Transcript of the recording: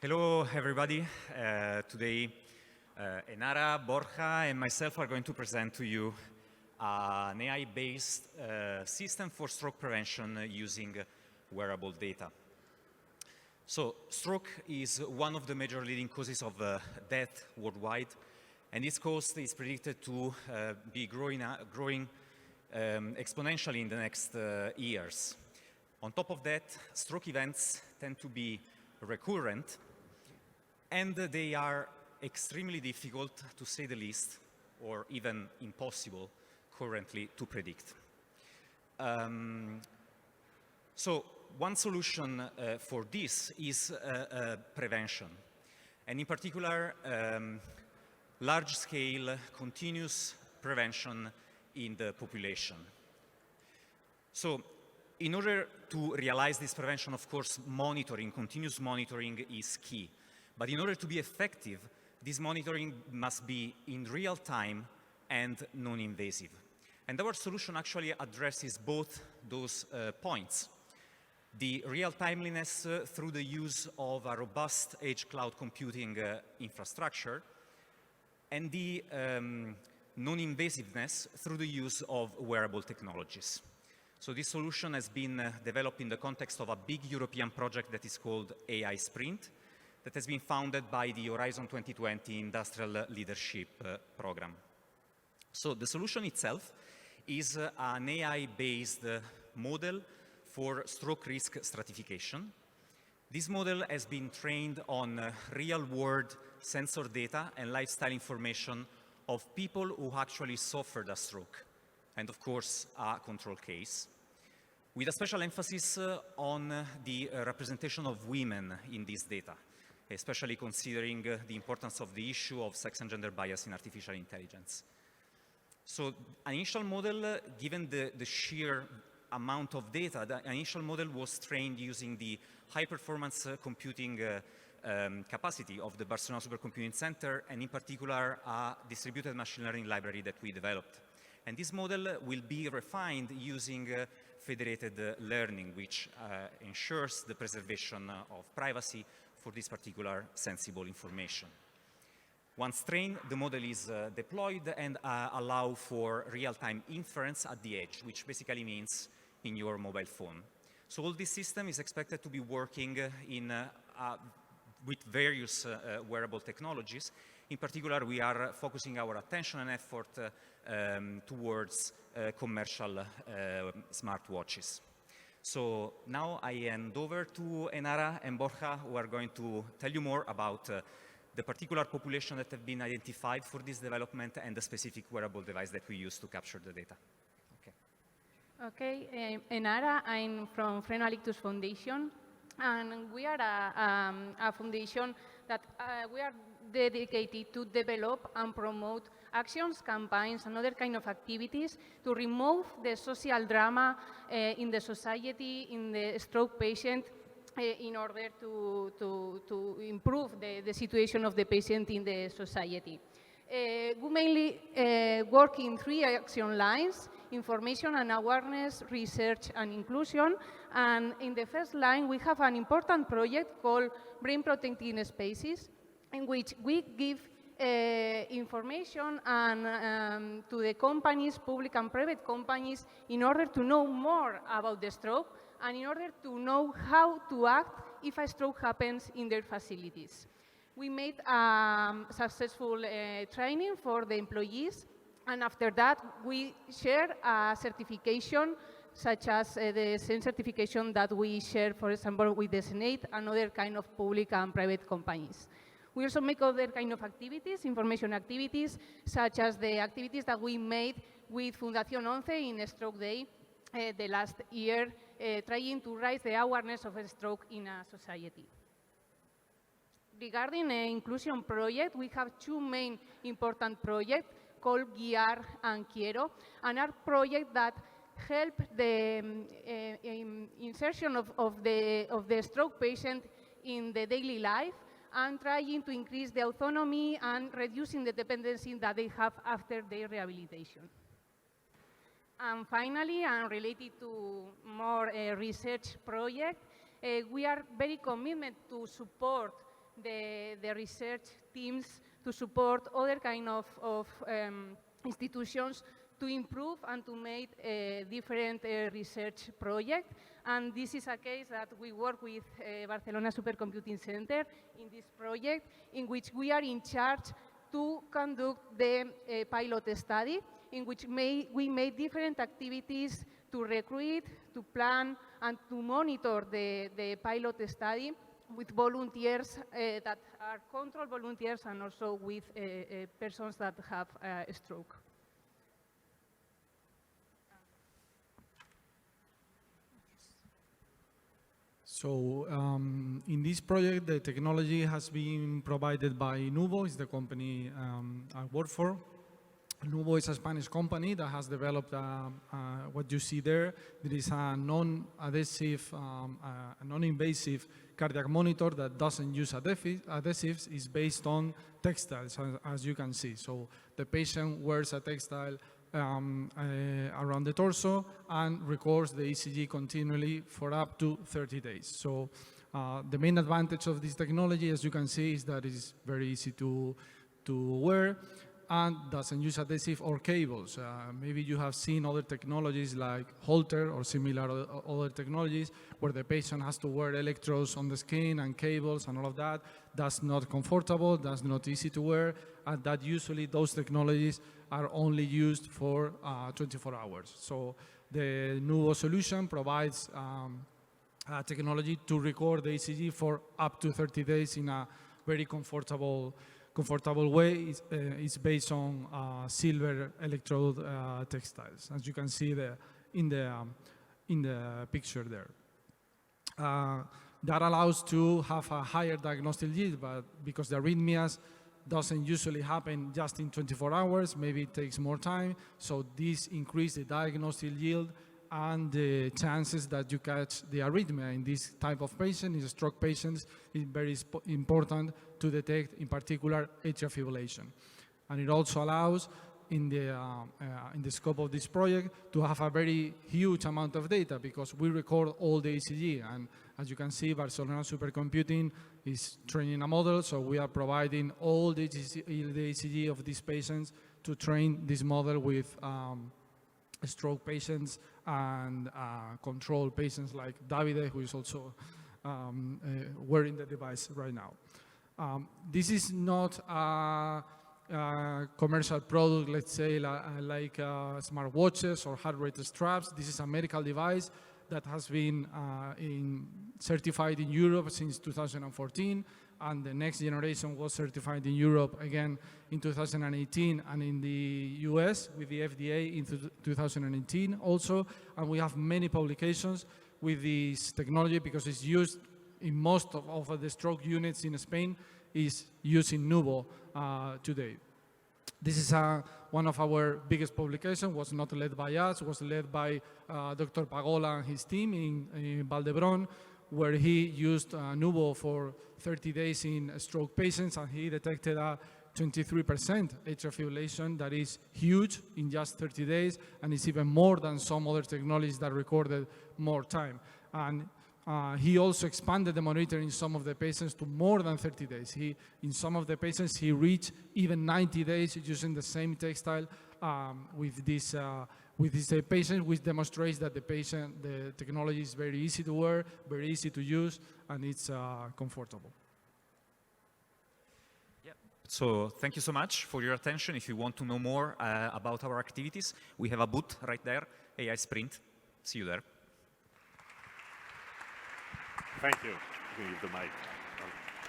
Hello, everybody. Today, Enara, Borja, and myself are going to present to you an AI-based system for stroke prevention using wearable data. So, stroke is one of the major leading causes of death worldwide, and its cost is predicted to be growing exponentially in the next years. On top of that, stroke events tend to be recurrent, and they are extremely difficult, to say the least, or even impossible currently to predict. So one solution for this is prevention, and in particular, large-scale continuous prevention in the population. So in order to realize this prevention, of course, monitoring, continuous monitoring is key. But in order to be effective, this monitoring must be in real time and non-invasive. And our solution actually addresses both those points. The real timeliness through the use of a robust edge cloud computing infrastructure, and the non-invasiveness through the use of wearable technologies. So this solution has been developed in the context of a big European project that is called AI Sprint, that has been founded by the Horizon 2020 Industrial Leadership Program. So the solution itself is an AI-based model for stroke risk stratification. This model has been trained on real-world sensor data and lifestyle information of people who actually suffered a stroke, and of course, a control case, with a special emphasis on the representation of women in this data, especially considering the importance of the issue of sex and gender bias in artificial intelligence. So an initial model, given the sheer amount of data, the initial model was trained using the high-performance computing capacity of the Barcelona Supercomputing Center, and in particular, a distributed machine learning library that we developed. And this model will be refined using federated learning, which ensures the preservation of privacy for this particular sensible information. Once trained, the model is deployed and allow for real-time inference at the edge, which basically means in your mobile phone. So all this system is expected to be working with various wearable technologies. In particular, we are focusing our attention and effort towards commercial smartwatches. So now I hand over to Enara and Borja, who are going to tell you more about the particular population that have been identified for this development and the specific wearable device that we use to capture the data. Okay, Enara, I'm from Freno Alictus Foundation, and we are a foundation that we are dedicated to develop and promote actions, campaigns, and other kind of activities to remove the social drama in the society, in the stroke patient, in order to improve the situation of the patient in the society. We mainly work in 3 action lines: information and awareness, research and inclusion. And in the first line, we have an important project called Brain Protecting Spaces, in which we give information and to the companies, public and private companies, in order to know more about the stroke and in order to know how to act if a stroke happens in their facilities. We made successful training for the employees, and after that, we share a certification, such as the same certification that we share, for example, with the Senate and other kind of public and private companies. We also make other kind of activities, information activities, such as the activities that we made with Fundación 11 in Stroke Day the last year, trying to raise the awareness of stroke in a society. Regarding the inclusion project, we have 2 main important projects called GUIAR and Quiero, and are projects that help the insertion of the stroke patient in the daily life and trying to increase the autonomy and reducing the dependency that they have after their rehabilitation. And finally, and related to more research project, we are very committed to support the research teams to support other kind of institutions to improve and to make different research projects. And this is a case that we work with Barcelona Supercomputing Center in this project, in which we are in charge to conduct the pilot study, in which we made different activities to recruit, to plan, and to monitor the pilot study with volunteers that are control volunteers and also with persons that have a stroke. So in this project, the technology has been provided by Nuvo, is the company I work for. Nuvo is a Spanish company that has developed what you see there. There is a non-adhesive, non-invasive cardiac monitor that doesn't use adhesives. It's based on textiles, as you can see. So the patient wears a textile around the torso and records the ECG continually for up to 30 days. So the main advantage of this technology, as you can see, is that it's very easy to wear and doesn't use adhesive or cables. Maybe you have seen other technologies like Holter or similar other technologies where the patient has to wear electrodes on the skin and cables and all of that. That's not comfortable, that's not easy to wear, and that usually those technologies are only used for 24 hours. So the Nuvo solution provides technology to record the ECG for up to 30 days in a very comfortable way. It's based on silver electrode textiles, as you can see in the picture there. That allows to have a higher diagnostic yield, but because the arrhythmias doesn't usually happen just in 24 hours, maybe it takes more time, so this increases the diagnostic yield and the chances that you catch the arrhythmia. In this type of patient, in stroke patients, it's very important to detect, in particular, atrial fibrillation. And it also allows, in the scope of this project, to have a very huge amount of data because we record all the ECG. And as you can see, Barcelona Supercomputing is training a model, so we are providing all the ECG of these patients to train this model with stroke patients and control patients like Davide, who is also wearing the device right now. This is not a commercial product, let's say, like smart watches or heart rate straps. This is a medical device that has been certified in Europe since 2014, and the next generation was certified in Europe again in 2018, and in the US with the FDA in 2018 also. And we have many publications with this technology because it's used in most of the stroke units in Spain is using Nuvo today. This is one of our biggest publications, was not led by us, was led by Dr. Pagola and his team in Valdebron, where he used Nuvo for 30 days in stroke patients, and he detected a 23% atrial fibrillation. That is huge in just 30 days, and it's even more than some other technologies that recorded more time. And he also expanded the monitoring in some of the patients to more than 30 days. In some of the patients, he reached even 90 days using the same textile with this patient, which demonstrates that the technology is very easy to wear, very easy to use, and it's comfortable. Yeah. So thank you so much for your attention. If you want to know more about our activities, we have a booth right there, AI Sprint. See you there. Thank you. You can give the mic.